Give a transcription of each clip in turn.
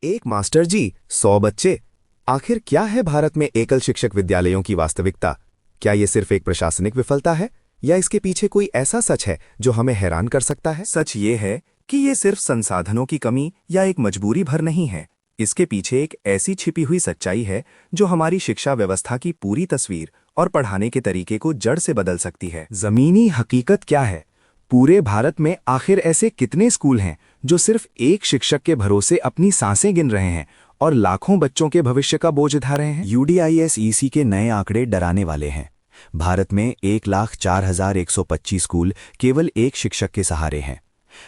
एक मास्टर जी, 100 बच्चे। आखिर क्या है भारत में एकल शिक्षक विद्यालयों की वास्तविकता? क्या ये सिर्फ एक प्रशासनिक विफलता है या इसके पीछे कोई ऐसा सच है जो हमें हैरान कर सकता है? सच ये है कि ये सिर्फ संसाधनों की कमी या एक मजबूरी भर नहीं है। इसके पीछे एक ऐसी छिपी हुई सच्चाई है जो हमारी शिक्षा व्यवस्था की पूरी तस्वीर और पढ़ाने के तरीके को जड़ से बदल सकती है। जमीनी हकीकत क्या है? पूरे भारत में आखिर ऐसे कितने स्कूल हैं जो सिर्फ एक शिक्षक के भरोसे अपनी सांसें गिन रहे हैं और लाखों बच्चों के भविष्य का बोझ उठा रहे हैं? UDISEC के नए आंकड़े डराने वाले हैं। भारत में 1,04,125 स्कूल केवल एक शिक्षक के सहारे हैं।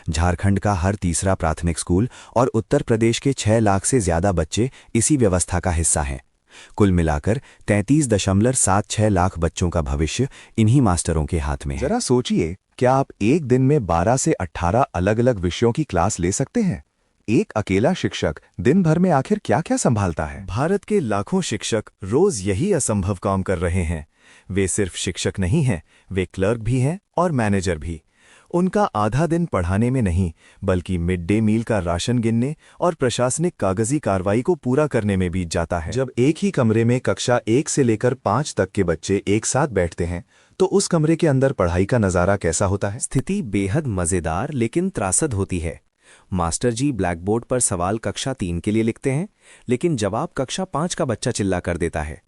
झारखंड का हर तीसरा प्राथमिक स्कूल और उत्तर प्रदेश के 6 लाख से ज्यादा बच्चे इसी व्यवस्था का हिस्सा हैं। कुल मिलाकर 33.76 लाख बच्चों का भविष्य इन्हीं मास्टरों के हाथ में है। जरा सोचिए, क्या आप एक दिन में 12 से 18 अलग अलग विषयों की क्लास ले सकते हैं? एक अकेला शिक्षक दिन भर में आखिर क्या क्या संभालता है? भारत के लाखों शिक्षक रोज यही असंभव काम कर रहे हैं। वे सिर्फ शिक्षक नहीं हैं, वे क्लर्क भी हैं और मैनेजर भी। उनका आधा दिन पढ़ाने में नहीं, बल्कि मिड डे मील का राशन गिनने और प्रशासनिक कागजी कार्रवाई को पूरा करने में बीत जाता है। जब एक ही कमरे में कक्षा 1 से लेकर 5 तक के बच्चे एक साथ बैठते हैं, तो उस कमरे के अंदर पढ़ाई का नज़ारा कैसा होता है? स्थिति बेहद मजेदार लेकिन त्रासद होती है। मास्टर जी ब्लैक बोर्ड पर सवाल कक्षा 3 के लिए लिखते हैं, लेकिन जवाब कक्षा 5 का बच्चा चिल्ला कर देता है।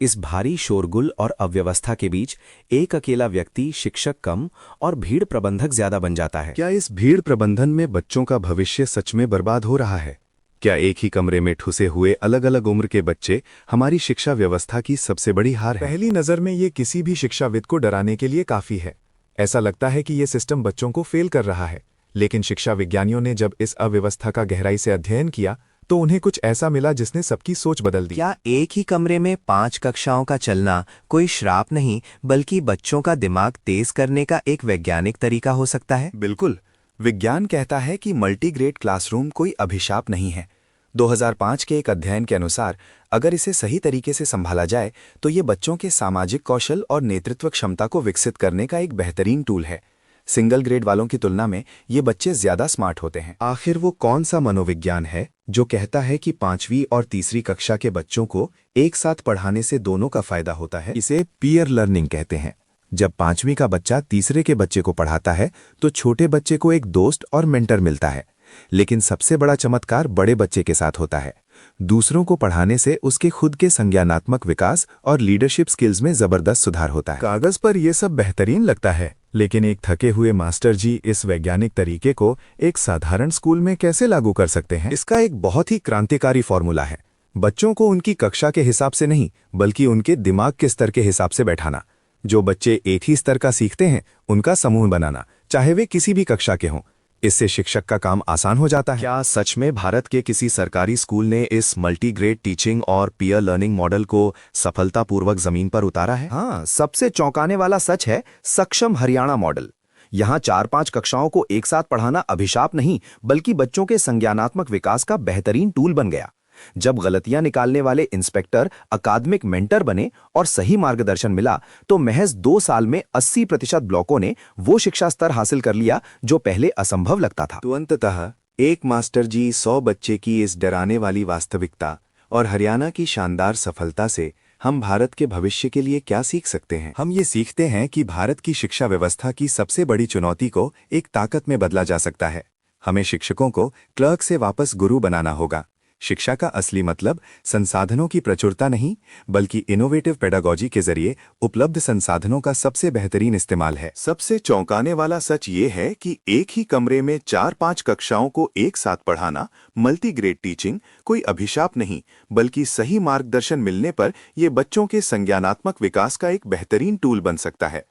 इस भारी शोरगुल और अव्यवस्था के बीच एक अकेला व्यक्ति शिक्षक कम और भीड़ प्रबंधक ज्यादा बन जाता है। क्या इस भीड़ प्रबंधन में बच्चों का भविष्य सच में बर्बाद हो रहा है? क्या एक ही कमरे में ठुसे हुए अलग अलग उम्र के बच्चे हमारी शिक्षा व्यवस्था की सबसे बड़ी हार है? पहली नज़र में ये किसी भी शिक्षाविद को डराने के लिए काफ़ी है। ऐसा लगता है कि ये सिस्टम बच्चों को फेल कर रहा है। लेकिन शिक्षा विज्ञानियों ने जब इस अव्यवस्था का गहराई से अध्ययन किया तो उन्हें कुछ ऐसा मिला जिसने सबकी सोच बदल दी। क्या एक ही कमरे में 5 कक्षाओं का चलना कोई श्राप नहीं, बल्कि बच्चों का दिमाग तेज करने का एक वैज्ञानिक तरीका हो सकता है? बिल्कुल। विज्ञान कहता है कि मल्टीग्रेड क्लासरूम कोई अभिशाप नहीं है। 2005 के एक अध्ययन के अनुसार अगर इसे सही तरीके से संभाला जाए तो ये बच्चों के सामाजिक कौशल और नेतृत्व क्षमता को विकसित करने का एक बेहतरीन टूल है। सिंगल ग्रेड वालों की तुलना में ये बच्चे ज्यादा स्मार्ट होते हैं। आखिर वो कौन सा मनोविज्ञान है जो कहता है कि 5वीं और तीसरी कक्षा के बच्चों को एक साथ पढ़ाने से दोनों का फायदा होता है? इसे पीयर लर्निंग कहते हैं। जब 5वीं का बच्चा तीसरे के बच्चे को पढ़ाता है तो छोटे बच्चे को एक दोस्त और मेंटर मिलता है। लेकिन सबसे बड़ा चमत्कार बड़े बच्चे के साथ होता है। दूसरों को पढ़ाने से उसके खुद के संज्ञानात्मक विकास और लीडरशिप स्किल्स में जबरदस्त सुधार होता है। कागज पर यह सब बेहतरीन लगता है, लेकिन एक थके हुए मास्टर जी इस वैज्ञानिक तरीके को एक साधारण स्कूल में कैसे लागू कर सकते हैं? इसका एक बहुत ही क्रांतिकारी फॉर्मूला है। बच्चों को उनकी कक्षा के हिसाब से नहीं, बल्कि उनके दिमाग के स्तर के हिसाब से बैठाना। जो बच्चे एक ही स्तर का सीखते हैं उनका समूह बनाना, चाहे वे किसी भी कक्षा के हों। इससे शिक्षक का काम आसान हो जाता है। क्या सच में भारत के किसी सरकारी स्कूल ने इस मल्टीग्रेड टीचिंग और पीयर लर्निंग मॉडल को सफलतापूर्वक जमीन पर उतारा है? हाँ, सबसे चौंकाने वाला सच है सक्षम हरियाणा मॉडल। यहाँ 4-5 कक्षाओं को एक साथ पढ़ाना अभिशाप नहीं, बल्कि बच्चों के संज्ञानात्मक विकास का बेहतरीन टूल बन गया। जब गलतियां निकालने वाले इंस्पेक्टर अकादमिक मेंटर बने और सही मार्गदर्शन मिला, तो महज 2 साल में 80% ब्लॉकों ने वो शिक्षा स्तर हासिल कर लिया जो पहले असंभव लगता था। तो अंततः एक मास्टर जी 100 बच्चे की इस डराने वाली वास्तविकता और हरियाणा की शानदार सफलता से हम भारत के भविष्य के लिए क्या सीख सकते हैं? हम ये सीखते हैं कि भारत की शिक्षा व्यवस्था की सबसे बड़ी चुनौती को एक ताकत में बदला जा सकता है। हमें शिक्षकों को क्लर्क से वापस गुरु बनाना होगा। शिक्षा का असली मतलब संसाधनों की प्रचुरता नहीं, बल्कि इनोवेटिव पेडागॉजी के जरिए उपलब्ध संसाधनों का सबसे बेहतरीन इस्तेमाल है। सबसे चौंकाने वाला सच ये है कि एक ही कमरे में 4-5 कक्षाओं को एक साथ पढ़ाना, मल्टीग्रेड टीचिंग, कोई अभिशाप नहीं, बल्कि सही मार्गदर्शन मिलने पर यह बच्चों के संज्ञानात्मक विकास का एक बेहतरीन टूल बन सकता है।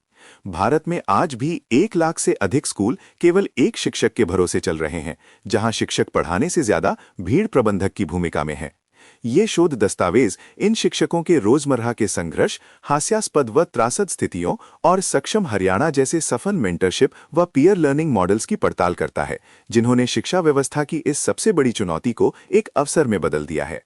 भारत में आज भी 1 लाख से अधिक स्कूल केवल एक शिक्षक के भरोसे चल रहे हैं, जहां शिक्षक पढ़ाने से ज्यादा भीड़ प्रबंधक की भूमिका में है। ये शोध दस्तावेज इन शिक्षकों के रोजमर्रा के संघर्ष, हास्यास्पद व त्रासद स्थितियों और सक्षम हरियाणा जैसे सफल मेंटरशिप व पीयर लर्निंग मॉडल्स की पड़ताल करता है, जिन्होंने शिक्षा व्यवस्था की इस सबसे बड़ी चुनौती को एक अवसर में बदल दिया है।